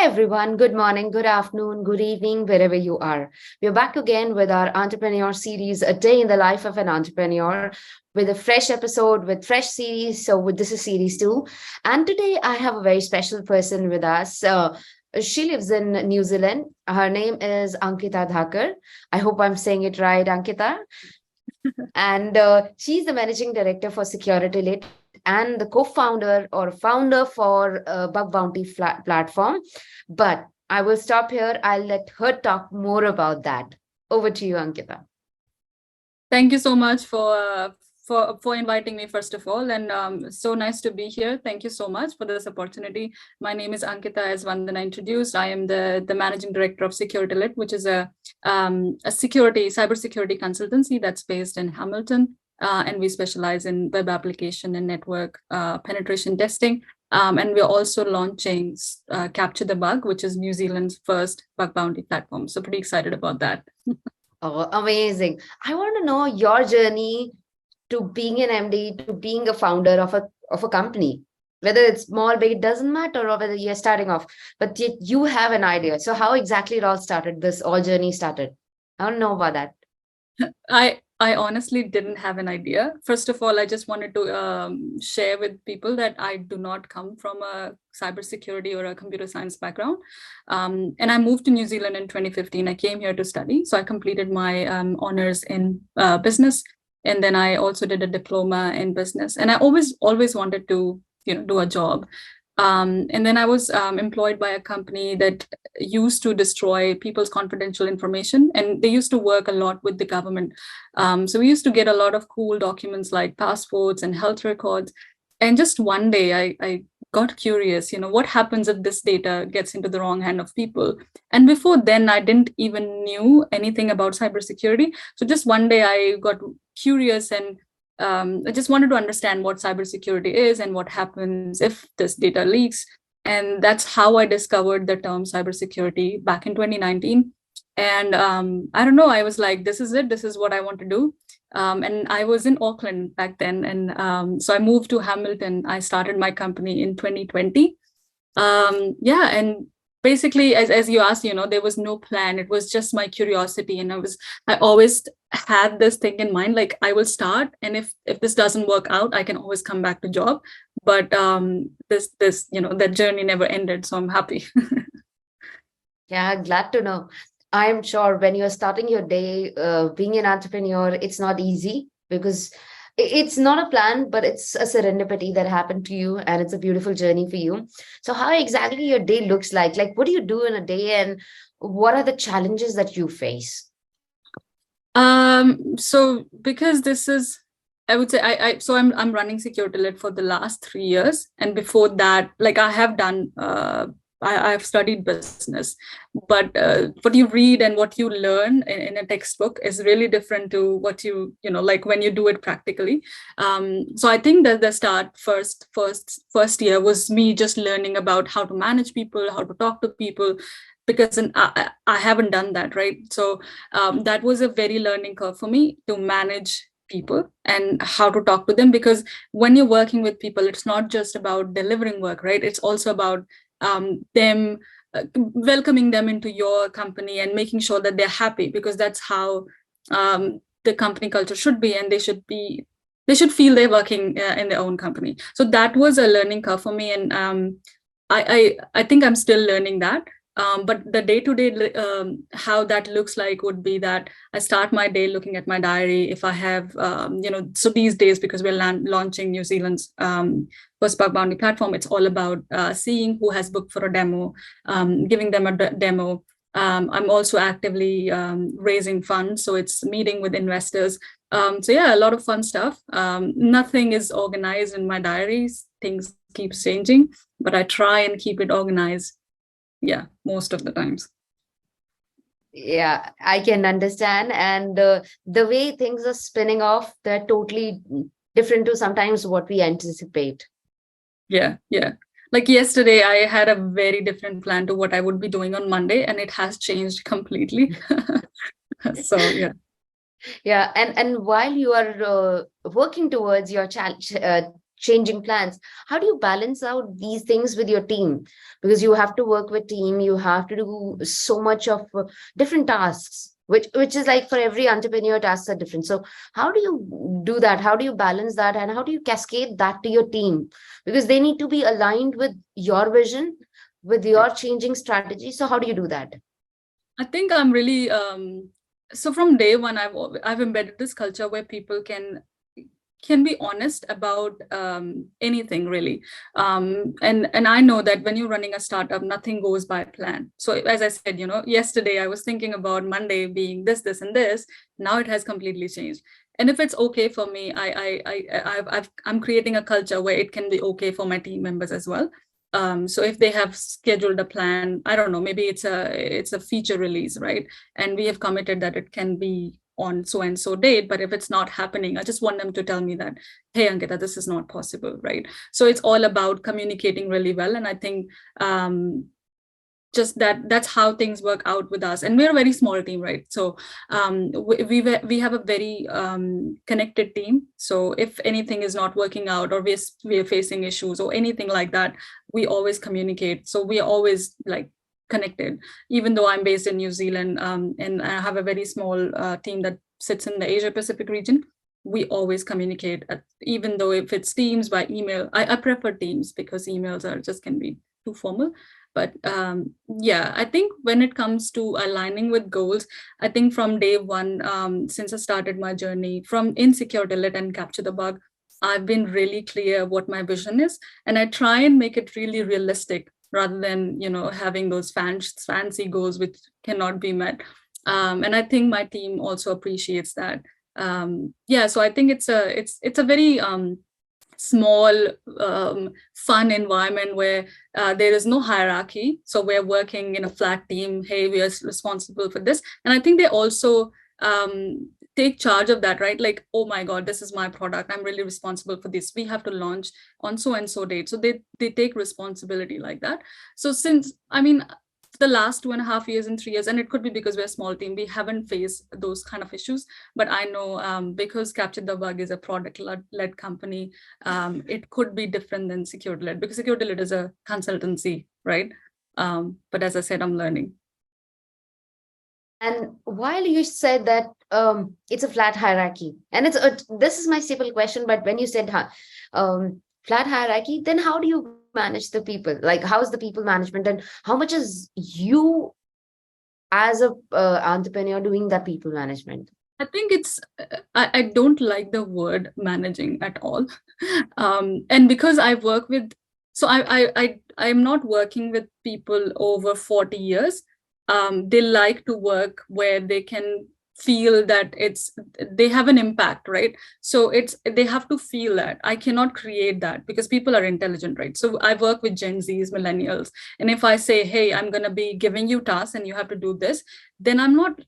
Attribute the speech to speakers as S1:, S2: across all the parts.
S1: everyone, good morning, good afternoon, good evening, wherever you are. We're back again with our entrepreneur series, A Day in the Life of an Entrepreneur, with a fresh episode, with fresh series. This is series two. And today I have a very special person with us. She lives in New Zealand. Her name is Ankita Dhakar. I hope I'm saying it right, Ankita. And she's the managing director for Security Lit and the co-founder or founder for Bug Bounty platform. But I will stop here. I'll let her talk more about that. Over to you, Ankita.
S2: Thank you so much for inviting me, first of all, and so nice to be here. Thank you so much for this opportunity. My name is Ankita, as Vandana introduced. I am the managing director of Security Lit, which is a cybersecurity consultancy that's based in Hamilton, and we specialize in web application and network penetration testing. And we're also launching CaptureTheBug, which is New Zealand's first bug bounty platform. So pretty excited about that.
S1: Oh, amazing. I want to know your journey to being an MD, to being a founder of a company. Whether it's small, big, it doesn't matter, or whether you're starting off, but yet you have an idea. So how exactly it all started, this all journey started? I don't know about that.
S2: I honestly didn't have an idea. First of all, I just wanted to share with people that I do not come from a cybersecurity or a computer science background. And I moved to New Zealand in 2015. I came here to study. So I completed my honors in business. And then I also did a diploma in business. And I always wanted to, do a job. And then I was employed by a company that used to destroy people's confidential information, and they used to work a lot with the government. So we used to get a lot of cool documents like passports and health records. And just one day I got curious, what happens if this data gets into the wrong hand of people? And before then, I didn't even knew anything about cybersecurity. So just one day I got curious, and I just wanted to understand what cybersecurity is and what happens if this data leaks. And that's how I discovered the term cybersecurity back in 2019. And I don't know, I was like, this is it. This is what I want to do. And I was in Auckland back then. And so I moved to Hamilton. I started my company in 2020. And basically, as you asked, there was no plan. It was just my curiosity. And I always had this thing in mind, like I will start. And if this doesn't work out, I can always come back to job. But that journey never ended. So I'm happy.
S1: Yeah, glad to know. I'm sure when you're starting your day, being an entrepreneur, it's not easy because it's not a plan, but it's a serendipity that happened to you, and it's a beautiful journey for you. So how exactly your day looks like? Like, what do you do in a day, and what are the challenges that you face?
S2: So because this is, I would say, I'm running Security Lit for the last 3 years, and before that, like I have done. I've studied business, but what you read and what you learn in a textbook is really different to what like when you do it practically. So I think that the first year was me just learning about how to manage people, how to talk to people, because I haven't done that, right? So that was a very learning curve for me to manage people and how to talk to them, because when you're working with people, it's not just about delivering work, right? It's also about them welcoming them into your company and making sure that they're happy, because that's how the company culture should be, and they should feel they're working in their own company. So that was a learning curve for me, and I think I'm still learning that. But the day-to-day, how that looks like would be that I start my day looking at my diary. If I have, so these days, because we're launching New Zealand's first bug bounty platform, it's all about seeing who has booked for a demo, giving them a demo. I'm also actively raising funds, so it's meeting with investors. So yeah, a lot of fun stuff. Nothing is organized in my diaries. Things keep changing, but I try and keep it organized. Yeah, most of the times.
S1: Yeah, I can understand. And the way things are spinning off, they're totally different to sometimes what we anticipate.
S2: Yeah. Like yesterday, I had a very different plan to what I would be doing on Monday, and it has changed completely. So yeah.
S1: Yeah, and while you are working towards your challenge, changing plans. How do you balance out these things with your team? Because you have to work with team, you have to do so much of different tasks, which is like for every entrepreneur, tasks are different. So how do you do that? How do you balance that? And how do you cascade that to your team? Because they need to be aligned with your vision, with your changing strategy. So how do you do that?
S2: I think I'm really so from day one I've embedded this culture where people can be honest about anything really, and I know that when you're running a startup, nothing goes by plan. So as I said, yesterday I was thinking about Monday being this and this. Now it has completely changed. And if it's okay for me, I'm creating a culture where it can be okay for my team members as well. So if they have scheduled a plan, I don't know, maybe it's a feature release, right? And we have committed that it can be on so and so date, but if it's not happening, I just want them to tell me that, hey, Ankita, this is not possible, right? So it's all about communicating really well. And I think just that's how things work out with us. And we're a very small team, right? So we have a very connected team. So if anything is not working out, or we're facing issues or anything like that, we always communicate. So we are always like connected, even though I'm based in New Zealand, and I have a very small team that sits in the Asia Pacific region. We always communicate, even though if it's Teams by email. I prefer Teams because emails are just can be too formal. But yeah, I think when it comes to aligning with goals, I think from day one, since I started my journey from Insecure-Lit and Capture the Bug, I've been really clear what my vision is. And I try and make it really realistic rather than, having those fancy goals which cannot be met. And I think my team also appreciates that. Yeah, so I think it's a very small, fun environment where there is no hierarchy. So we're working in a flat team. Hey, we are responsible for this. And I think they also take charge of that, right? Like, oh my God, this is my product. I'm really responsible for this. We have to launch on so and so date. So they take responsibility like that. So the last 2.5 years and 3 years, and it could be because we're a small team, we haven't faced those kind of issues. But I know because Capture the Bug is a product-led company, it could be different than security-led, because security-led is a consultancy, right? But as I said, I'm learning.
S1: And while you said that it's a flat hierarchy, and this is my simple question, but when you said flat hierarchy, then how do you manage the people? Like, how's the people management, and how much is you as a entrepreneur doing that people management?
S2: I think I don't like the word managing at all. And because I work with, so I'm not working with people over 40 years. They like to work where they can feel that they have an impact, right? So they have to feel that. I cannot create that because people are intelligent, right? So I work with Gen Zs, millennials. And if I say, hey, I'm going to be giving you tasks and you have to do this, then I'm not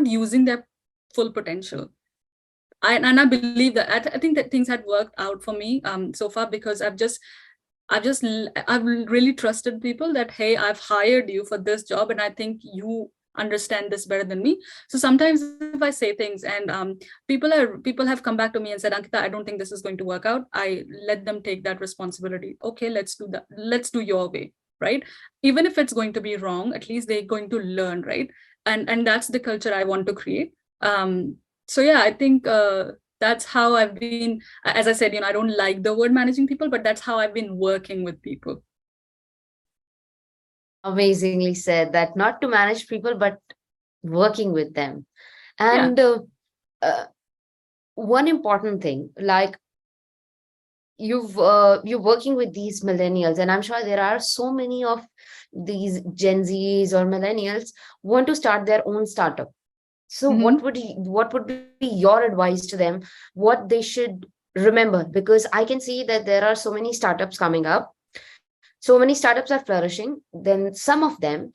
S2: using their full potential. And I believe that I think that things had worked out for me so far, because I've really trusted people that, hey, I've hired you for this job and I think you understand this better than me. So sometimes if I say things and people have come back to me and said, Ankita, I don't think this is going to work out, I let them take that responsibility. Okay, let's do that. Let's do your way, right? Even if it's going to be wrong, at least they're going to learn, right? And that's the culture I want to create. So yeah, I think that's how I've been, as I said, I don't like the word managing people, but that's how I've been working with people.
S1: Amazingly said, that not to manage people, but working with them. And one important thing, like you're working with these millennials, and I'm sure there are so many of these Gen Zs or millennials want to start their own startup. So what would be your advice to them, what they should remember? Because I can see that there are so many startups coming up. So many startups are flourishing. Then some of them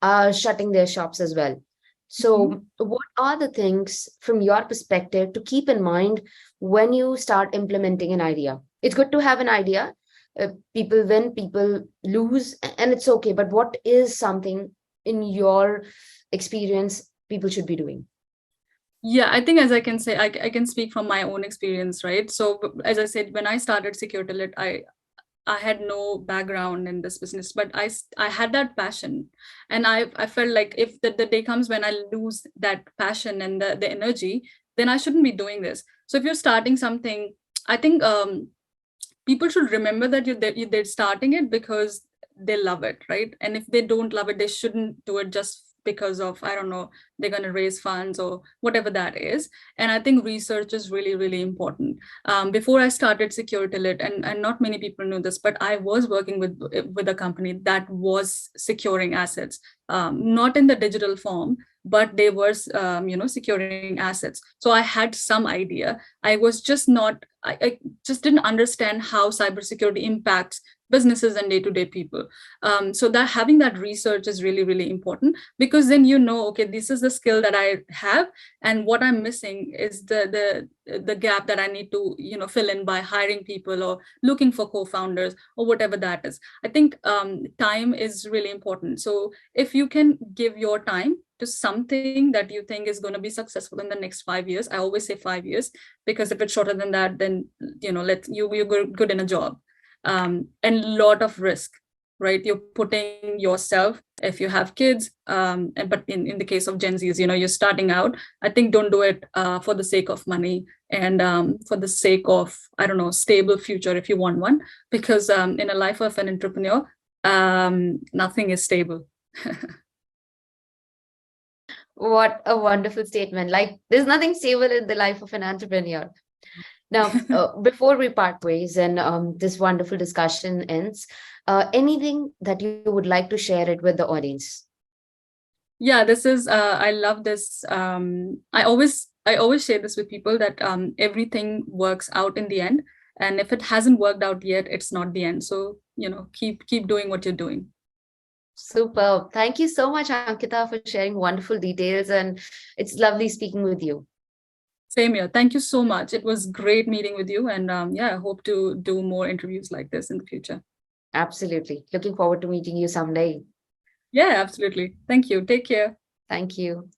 S1: are shutting their shops as well. So what are the things from your perspective to keep in mind when you start implementing an idea? It's good to have an idea. People win, people lose, and it's okay. But what is something in your experience people should be doing?
S2: Yeah, I think as I can say, I can speak from my own experience, right? So as I said, when I started SecurityLit, I had no background in this business, but I had that passion, and I felt like if the day comes when I lose that passion and the energy, then I shouldn't be doing this. So if you're starting something, I think people should remember that they're starting it because they love it, right? And if they don't love it, they shouldn't do it just because of, I don't know, they're going to raise funds or whatever that is. And I think research is really, really important. Before I started SecurityLit, and not many people knew this, but I was working with a company that was securing assets, not in the digital form, but they were securing assets. So I had some idea. I was just not, I just didn't understand how cybersecurity impacts businesses and day-to-day people. So that having that research is really, really important, because then you know, okay, this is the skill that I have, and what I'm missing is the gap that I need to fill in by hiring people or looking for co-founders or whatever that is. I think time is really important. So if you can give your time to something that you think is going to be successful in the next 5 years, I always say 5 years, because if it's shorter than that, then you're good in a job, and lot of risk, right? You're putting yourself, if you have kids, but in the case of Gen Zs, you're starting out. I think don't do it for the sake of money, and for the sake of, I don't know, stable future if you want one, because in a life of an entrepreneur, nothing is stable.
S1: What a wonderful statement. Like, there's nothing stable in the life of an entrepreneur. Now, before we part ways and this wonderful discussion ends, anything that you would like to share it with the audience?
S2: Yeah, this is I love this. I always share this with people, that everything works out in the end, and if it hasn't worked out yet, it's not the end. So keep doing what you're doing.
S1: Superb. Thank you so much, Ankita, for sharing wonderful details. And it's lovely speaking with you.
S2: Same here. Thank you so much. It was great meeting with you, and yeah, I hope to do more interviews like this in the future.
S1: Absolutely. Looking forward to meeting you someday.
S2: Yeah, absolutely. Thank you. Take care.
S1: Thank you.